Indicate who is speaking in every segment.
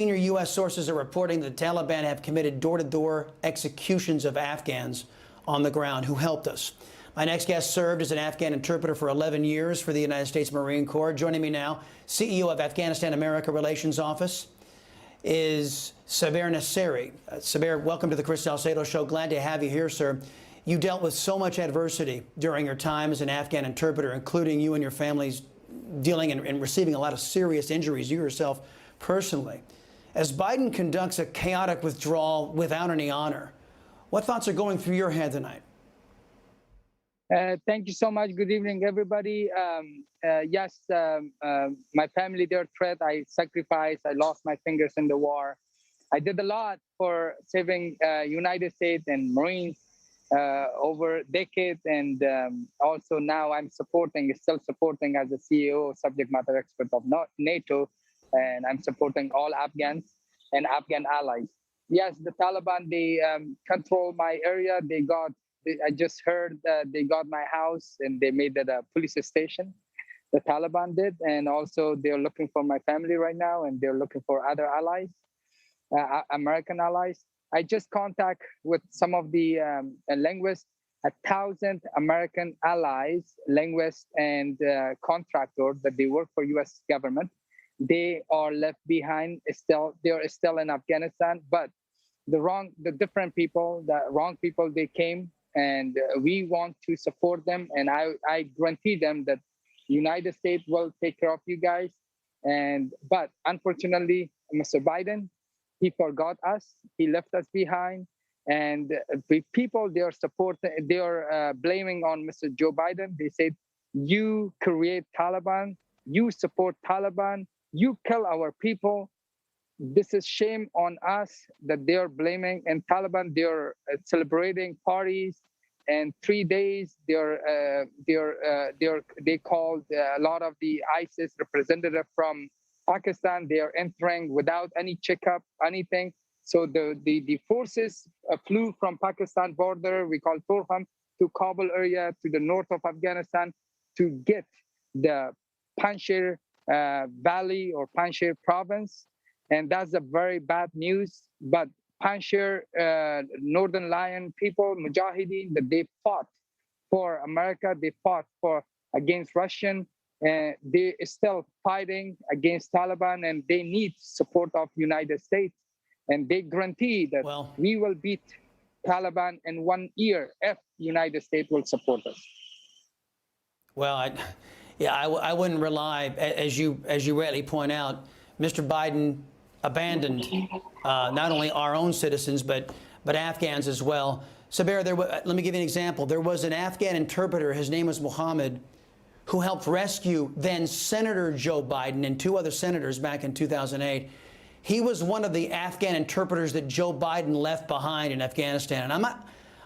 Speaker 1: Senior U.S. sources are reporting the Taliban have committed door-to-door executions of Afghans on the ground who helped us. My next guest served as an Afghan interpreter for 11 years for the United States Marine Corps. Joining me now, CEO of Afghanistan-America Relations Office, is Saber Nasseri. Saber, welcome to the Chris Salcedo Show. Glad to have you here, sir. You dealt with so much adversity during your time as an Afghan interpreter, including you and your families dealing and receiving a lot of serious injuries, you yourself personally. As Biden conducts a chaotic withdrawal without any honor, what thoughts are going through your head tonight?
Speaker 2: Thank you so much. Good evening, everybody. Yes, my family, their threat, I sacrificed. I lost my fingers in the war. I did a lot for saving United States and Marines over decades. And also now I'm still supporting as a CEO, subject matter expert of NATO. And I'm supporting all Afghans and Afghan allies. Yes, the Taliban, they control my area. I just heard they got my house and they made it a police station. The Taliban did. And also they're looking for my family right now, and they're looking for other allies, American allies. I just contact with some of the linguists, 1,000 American allies, linguists and contractors that they work for U.S. government. They are left behind still. They're still in Afghanistan, but the wrong people, they came, and we want to support them. And I guarantee them that the United States will take care of you guys. But unfortunately, Mr. Biden, he forgot us. He left us behind. And the people they are blaming on Mr. Joe Biden. They said, you create Taliban, you support Taliban, you kill our people. This is shame on us that they are blaming. And Taliban, they're celebrating parties, and 3 days they called a lot of the ISIS representative from Pakistan. They are entering without any checkup, anything. So the forces flew from Pakistan border, we call Torham, to Kabul area, to the north of Afghanistan, to get the Panjshir Valley or Panjshir province. And that's a very bad news. But Panjshir, Northern Lion people, Mujahideen, that they fought for America, they fought against Russian, and they are still fighting against Taliban, and they need support of United States. And they guarantee that we will beat Taliban in 1 year if United States will support us.
Speaker 1: Well, I wouldn't rely, as you rightly point out, Mr. Biden abandoned not only our own citizens, but Afghans as well. Saber, let me give you an example. There was an Afghan interpreter, his name was Mohammed, who helped rescue then Senator Joe Biden and 2 other senators back in 2008. He was one of the Afghan interpreters that Joe Biden left behind in Afghanistan. And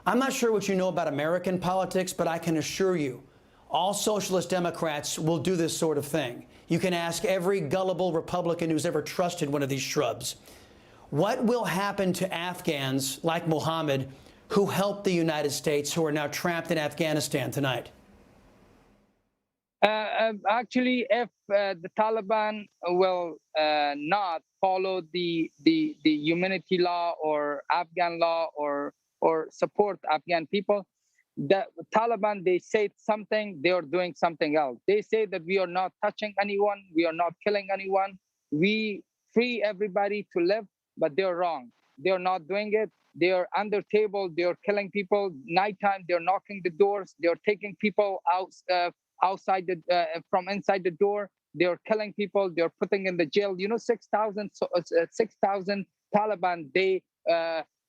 Speaker 1: I'm not sure what you know about American politics, but I can assure you, all socialist Democrats will do this sort of thing. You can ask every gullible Republican who's ever trusted one of these shrubs. What will happen to Afghans like Mohammed who helped the United States, who are now trapped in Afghanistan tonight?
Speaker 2: Actually, if the Taliban will not follow the humanity law or Afghan law or support Afghan people, the Taliban, they say something, they are doing something else. They say that we are not touching anyone, we are not killing anyone, we free everybody to live, but they're wrong. They're not doing it. They are under table, they're killing people. Nighttime, they're knocking the doors, they're taking people out outside from inside the door. They're killing people, they're putting in the jail. 6,000 Taliban, they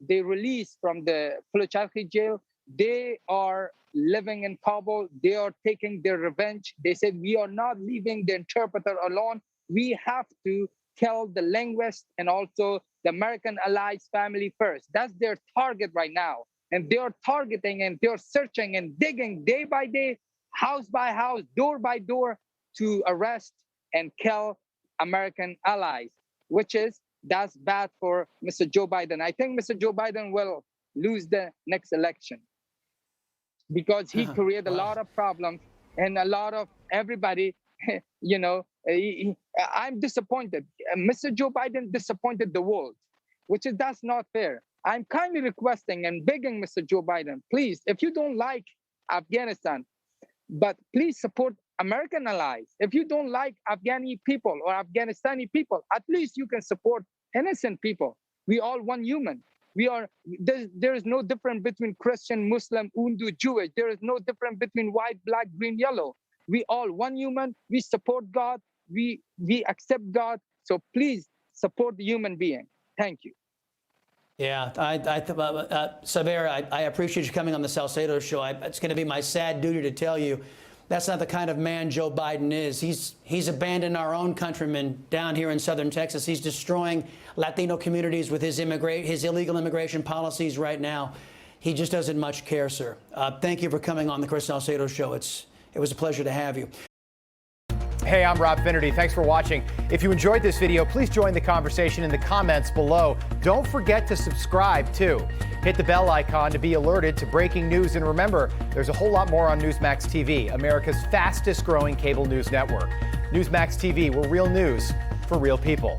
Speaker 2: released from the Pulacharki jail. They are living in Kabul. They are taking their revenge. They said, we are not leaving the interpreter alone. We have to kill the linguist and also the American allies family first. That's their target right now. And they are targeting and they're searching and digging day by day, house by house, door by door, to arrest and kill American allies, that's bad for Mr. Joe Biden. I think Mr. Joe Biden will lose the next election because he created a lot of problems, and a lot of everybody, I'm disappointed. Mr. Joe Biden disappointed the world, which is that's not fair. I'm kindly requesting and begging Mr. Joe Biden, please, if you don't like Afghanistan, but please support American allies. If you don't like Afghani people or Afghanistani people, at least you can support innocent people. We all one human. There is no difference between Christian, Muslim, Hindu, Jewish. There is no difference between white, black, green, yellow. We all one human. We support God. We accept God. So please support the human being. Thank you.
Speaker 1: Yeah, Saber, I appreciate you coming on the Salcedo Show. It's going to be my sad duty to tell you that's not the kind of man Joe Biden is. He's abandoned our own countrymen down here in southern Texas. He's destroying Latino communities with his illegal immigration policies right now. He just doesn't much care, sir. Thank you for coming on the Chris Salcedo Show. It was a pleasure to have you.
Speaker 3: Hey, I'm Rob Finnerty. Thanks for watching. If you enjoyed this video, please join the conversation in the comments below. Don't forget to subscribe, too. Hit the bell icon to be alerted to breaking news. And remember, there's a whole lot more on Newsmax TV, America's fastest growing cable news network. Newsmax TV, we're real news for real people.